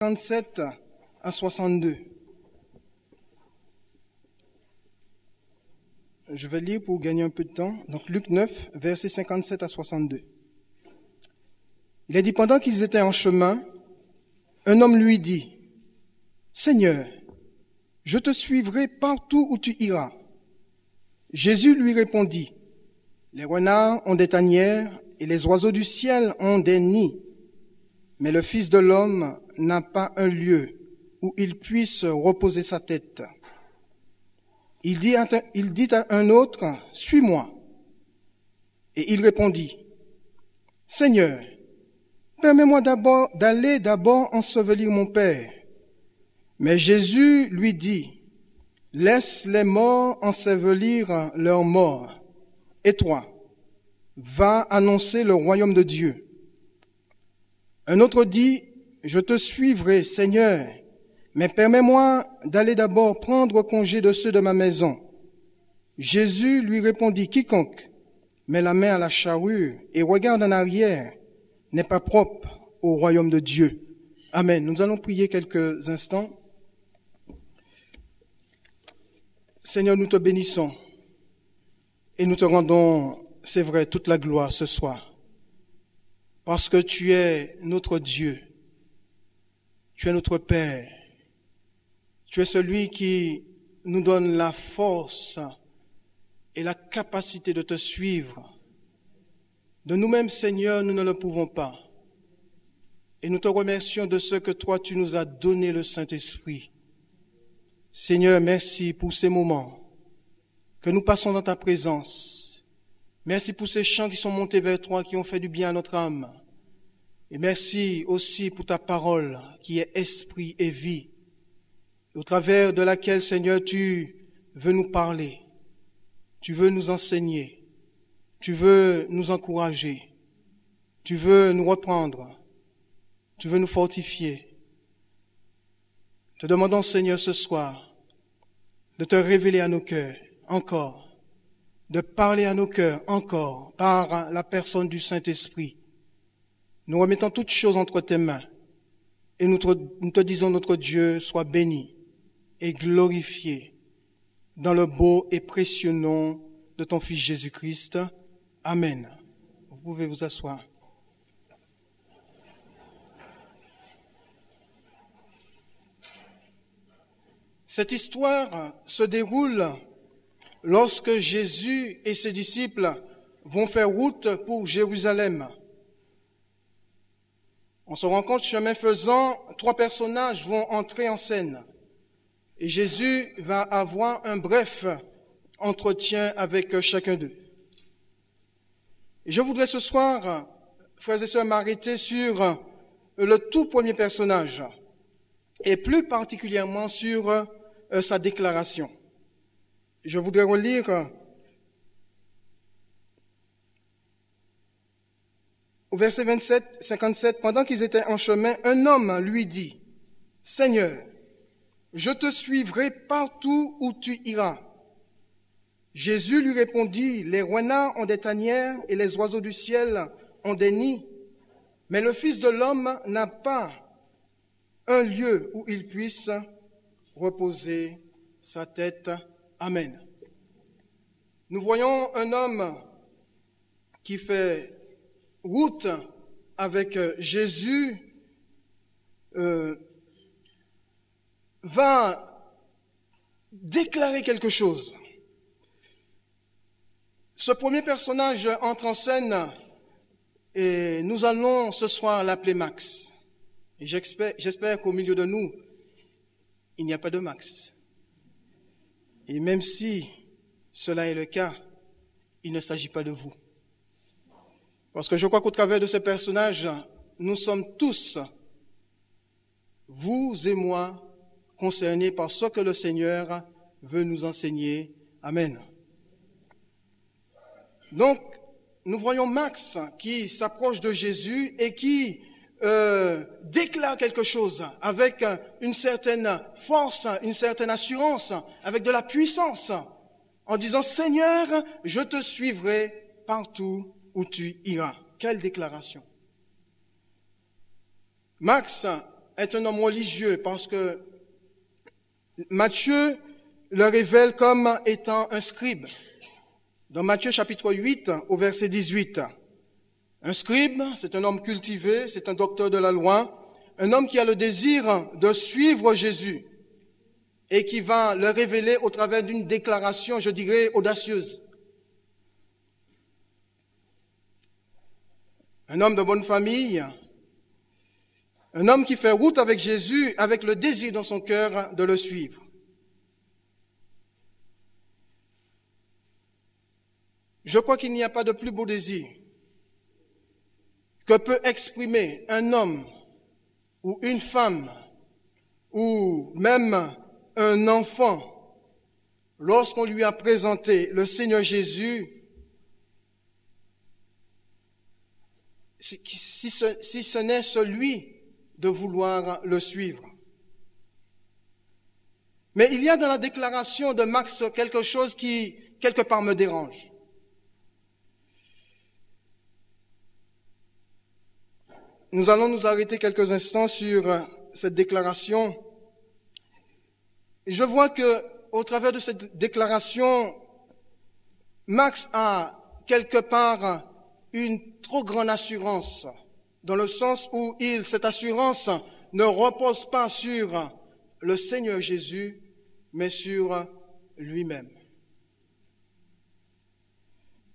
57 à 62. Je vais lire pour gagner un peu de temps. Donc Luc 9, versets 57 à 62. Il est dit, pendant qu'ils étaient en chemin, un homme lui dit, « Seigneur, je te suivrai partout où tu iras. » Jésus lui répondit, « Les renards ont des tanières et les oiseaux du ciel ont des nids, mais le Fils de l'homme n'a pas un lieu où il puisse reposer sa tête. » Il dit à un autre, « Suis-moi. » Et il répondit, « Seigneur, permets-moi d'aller d'abord ensevelir mon Père. » Mais Jésus lui dit, « Laisse les morts ensevelir leurs morts. Et toi, va annoncer le royaume de Dieu. » Un autre dit, « Je te suivrai, Seigneur, mais permets-moi d'aller d'abord prendre congé de ceux de ma maison. » Jésus lui répondit, « Quiconque met la main à la charrue et regarde en arrière n'est pas propre au royaume de Dieu. » Amen. Nous allons prier quelques instants. Seigneur, nous te bénissons et nous te rendons, c'est vrai, toute la gloire ce soir, parce que tu es notre Dieu, tu es notre Père, tu es celui qui nous donne la force et la capacité de te suivre. De nous-mêmes, Seigneur, nous ne le pouvons pas. Et nous te remercions de ce que toi, tu nous as donné le Saint-Esprit. Seigneur, merci pour ces moments que nous passons dans ta présence. Merci pour ces chants qui sont montés vers toi, qui ont fait du bien à notre âme. Et merci aussi pour ta parole qui est esprit et vie, au travers de laquelle, Seigneur, tu veux nous parler, tu veux nous enseigner, tu veux nous encourager, tu veux nous reprendre, tu veux nous fortifier. Te demandons, Seigneur, ce soir, de te révéler à nos cœurs encore, de parler à nos cœurs encore par la personne du Saint-Esprit. Nous remettons toutes choses entre tes mains et nous te disons, notre Dieu, sois béni et glorifié dans le beau et précieux nom de ton Fils Jésus-Christ. Amen. Vous pouvez vous asseoir. Cette histoire se déroule lorsque Jésus et ses disciples vont faire route pour Jérusalem. On se rend compte, chemin faisant, 3 personnages vont entrer en scène. Et Jésus va avoir un bref entretien avec chacun d'eux. Et je voudrais ce soir, frères et sœurs, m'arrêter sur le tout premier personnage, et plus particulièrement sur sa déclaration. Je voudrais relire au verset 57, pendant qu'ils étaient en chemin, un homme lui dit, « Seigneur, je te suivrai partout où tu iras. » Jésus lui répondit, « Les renards ont des tanières et les oiseaux du ciel ont des nids, mais le Fils de l'homme n'a pas un lieu où il puisse reposer sa tête. » Amen. Nous voyons un homme qui fait route avec Jésus, va déclarer quelque chose. Ce premier personnage entre en scène et nous allons ce soir l'appeler Max. Et j'espère qu'au milieu de nous, il n'y a pas de Max. Et même si cela est le cas, il ne s'agit pas de vous. Parce que je crois qu'au travers de ce personnage, nous sommes tous, vous et moi, concernés par ce que le Seigneur veut nous enseigner. Amen. Donc, nous voyons Max qui s'approche de Jésus et qui déclare quelque chose avec une certaine force, une certaine assurance, avec de la puissance, en disant « Seigneur, je te suivrai partout où tu iras. » Quelle déclaration! Max est un homme religieux parce que Matthieu le révèle comme étant un scribe. Dans Matthieu chapitre 8 au verset 18, un scribe, c'est un homme cultivé, c'est un docteur de la loi, un homme qui a le désir de suivre Jésus et qui va le révéler au travers d'une déclaration, je dirais, audacieuse. Un homme de bonne famille, un homme qui fait route avec Jésus avec le désir dans son cœur de le suivre. Je crois qu'il n'y a pas de plus beau désir que peut exprimer un homme ou une femme ou même un enfant lorsqu'on lui a présenté le Seigneur Jésus, si ce n'est celui de vouloir le suivre. Mais il y a dans la déclaration de Max quelque chose qui, quelque part, me dérange. Nous allons nous arrêter quelques instants sur cette déclaration. Et je vois que, au travers de cette déclaration, Max a quelque part une trop grande assurance, dans le sens où cette assurance ne repose pas sur le Seigneur Jésus, mais sur lui-même,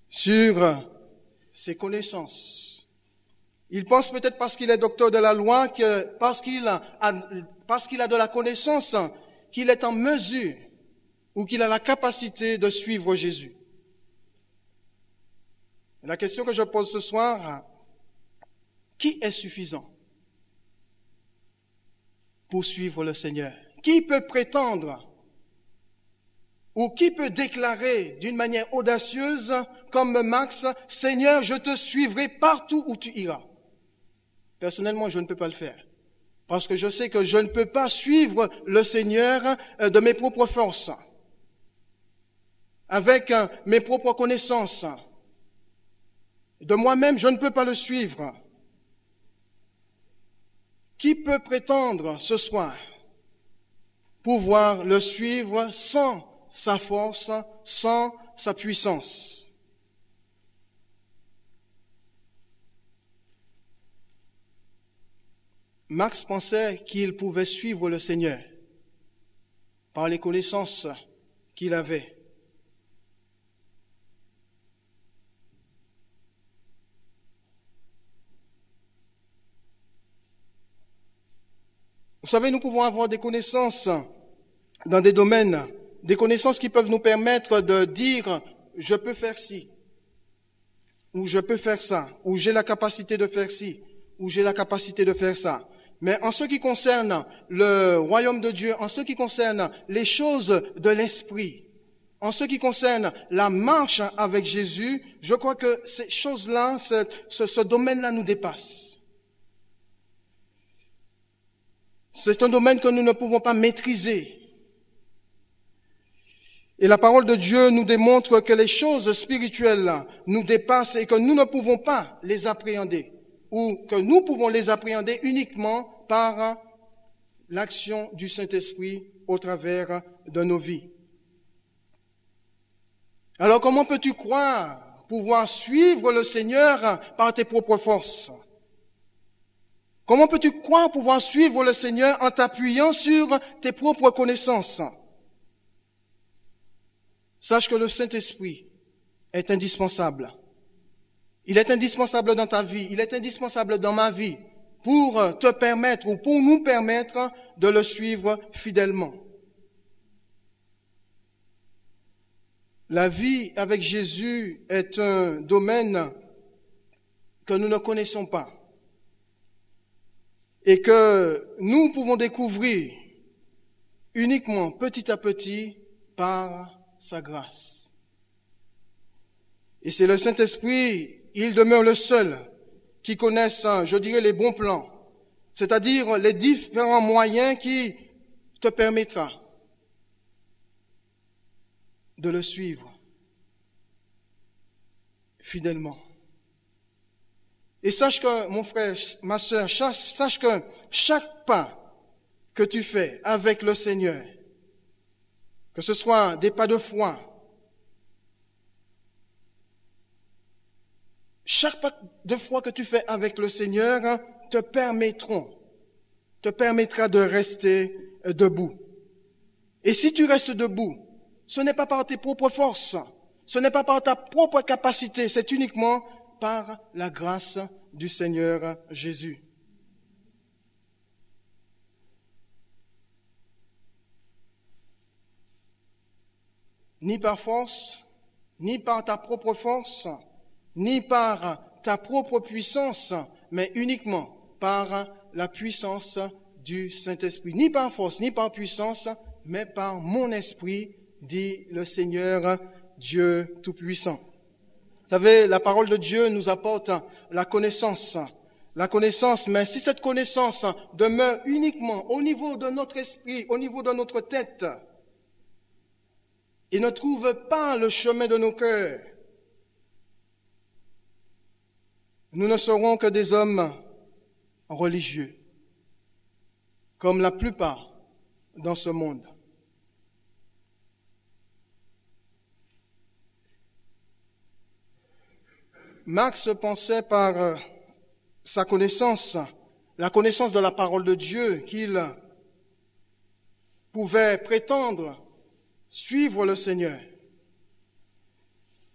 sur ses connaissances. Il pense peut-être parce qu'il est docteur de la loi, que parce qu'il a de la connaissance, qu'il est en mesure ou qu'il a la capacité de suivre Jésus. La question que je pose ce soir, qui est suffisant pour suivre le Seigneur? Qui peut prétendre ou qui peut déclarer d'une manière audacieuse, comme Max, « Seigneur, je te suivrai partout où tu iras ». Personnellement, je ne peux pas le faire. Parce que je sais que je ne peux pas suivre le Seigneur de mes propres forces, avec mes propres connaissances. De moi-même, je ne peux pas le suivre. Qui peut prétendre ce soir pouvoir le suivre sans sa force, sans sa puissance? Max pensait qu'il pouvait suivre le Seigneur par les connaissances qu'il avait. Vous savez, nous pouvons avoir des connaissances dans des domaines, des connaissances qui peuvent nous permettre de dire « je peux faire ci » ou « je peux faire ça » ou « j'ai la capacité de faire ci » ou « j'ai la capacité de faire ça ». Mais en ce qui concerne le royaume de Dieu, en ce qui concerne les choses de l'esprit, en ce qui concerne la marche avec Jésus, je crois que ces choses-là, ce domaine-là nous dépasse. C'est un domaine que nous ne pouvons pas maîtriser. Et la parole de Dieu nous démontre que les choses spirituelles nous dépassent et que nous ne pouvons pas les appréhender, ou que nous pouvons les appréhender uniquement par l'action du Saint-Esprit au travers de nos vies. Alors comment peux-tu croire pouvoir suivre le Seigneur par tes propres forces? Comment peux-tu croire pouvoir suivre le Seigneur en t'appuyant sur tes propres connaissances? Sache que le Saint-Esprit est indispensable. Il est indispensable dans ta vie, il est indispensable dans ma vie pour te permettre ou pour nous permettre de le suivre fidèlement. La vie avec Jésus est un domaine que nous ne connaissons pas et que nous pouvons découvrir uniquement petit à petit par sa grâce. Et c'est le Saint-Esprit, il demeure le seul qui connaisse, je dirais, les bons plans, c'est-à-dire les différents moyens qui te permettra de le suivre fidèlement. Et sache que, mon frère, ma sœur, sache que chaque pas que tu fais avec le Seigneur, que ce soit des pas de foi, chaque pas de foi que tu fais avec le Seigneur te permettra de rester debout. Et si tu restes debout, ce n'est pas par tes propres forces, ce n'est pas par ta propre capacité, c'est uniquement par la grâce du Seigneur Jésus. Ni par force, ni par ta propre force, ni par ta propre puissance, mais uniquement par la puissance du Saint-Esprit. Ni par force, ni par puissance, mais par mon esprit, dit le Seigneur Dieu Tout-Puissant. Vous savez, la parole de Dieu nous apporte la connaissance, mais si cette connaissance demeure uniquement au niveau de notre esprit, au niveau de notre tête, et ne trouve pas le chemin de nos cœurs, nous ne serons que des hommes religieux, comme la plupart dans ce monde. Marx pensait par sa connaissance, la connaissance de la parole de Dieu, qu'il pouvait prétendre suivre le Seigneur.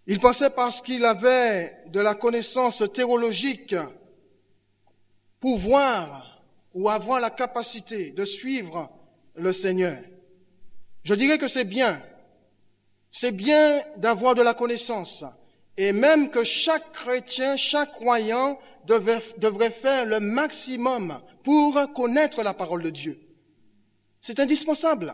Il pensait parce qu'il avait de la connaissance théologique pouvoir ou avoir la capacité de suivre le Seigneur. Je dirais que c'est bien d'avoir de la connaissance. Et même que chaque chrétien, chaque croyant devrait faire le maximum pour connaître la parole de Dieu. C'est indispensable.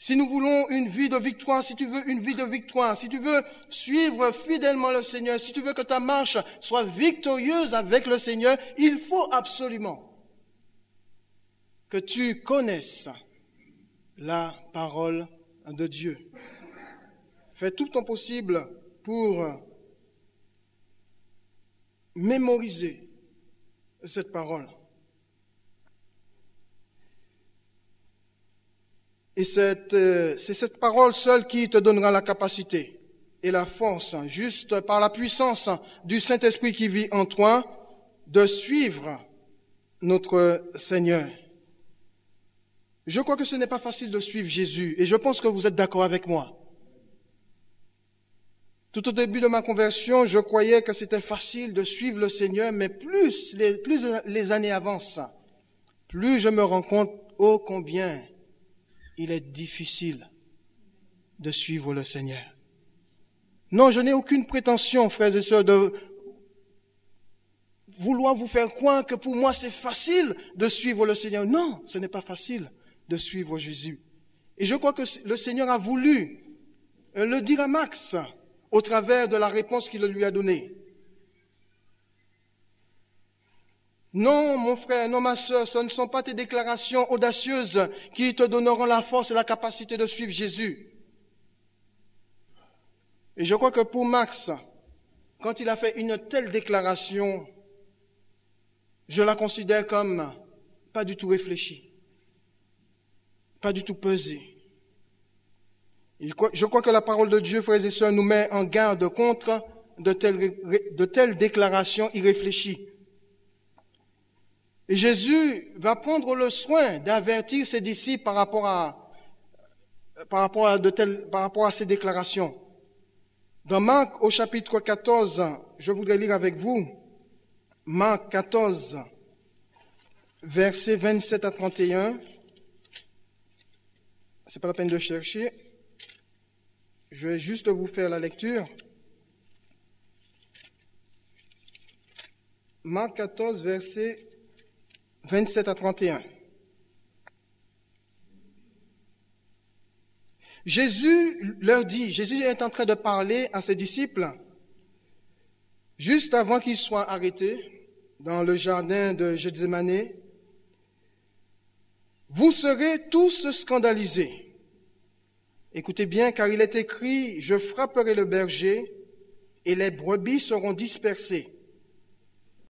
Si nous voulons une vie de victoire, si tu veux une vie de victoire, si tu veux suivre fidèlement le Seigneur, si tu veux que ta marche soit victorieuse avec le Seigneur, il faut absolument que tu connaisses la parole de Dieu. Fais tout ton possible pour mémoriser cette parole. Et c'est cette parole seule qui te donnera la capacité et la force, juste par la puissance du Saint-Esprit qui vit en toi, de suivre notre Seigneur. Je crois que ce n'est pas facile de suivre Jésus, et je pense que vous êtes d'accord avec moi. Tout au début de ma conversion, je croyais que c'était facile de suivre le Seigneur, mais plus les années avancent, plus je me rends compte ô combien il est difficile de suivre le Seigneur. Non, je n'ai aucune prétention, frères et sœurs, de vouloir vous faire croire que pour moi c'est facile de suivre le Seigneur. Non, ce n'est pas facile de suivre Jésus. Et je crois que le Seigneur a voulu le dire à Max au travers de la réponse qu'il lui a donnée. Non, mon frère, non, ma sœur, ce ne sont pas tes déclarations audacieuses qui te donneront la force et la capacité de suivre Jésus. Et je crois que pour Max, quand il a fait une telle déclaration, je la considère comme pas du tout réfléchie, pas du tout pesée. Je crois que la parole de Dieu, frères et sœurs, nous met en garde contre de telles déclarations irréfléchies. Et Jésus va prendre le soin d'avertir ses disciples par rapport à ces déclarations. Dans Marc, au chapitre 14, je voudrais lire avec vous, Marc 14, versets 27 à 31. C'est pas la peine de chercher. Je vais juste vous faire la lecture. Marc 14, versets 27 à 31. Jésus leur dit, Jésus est en train de parler à ses disciples, juste avant qu'ils soient arrêtés dans le jardin de Gethsémani. Vous serez tous scandalisés. Écoutez bien, car il est écrit, je frapperai le berger et les brebis seront dispersées.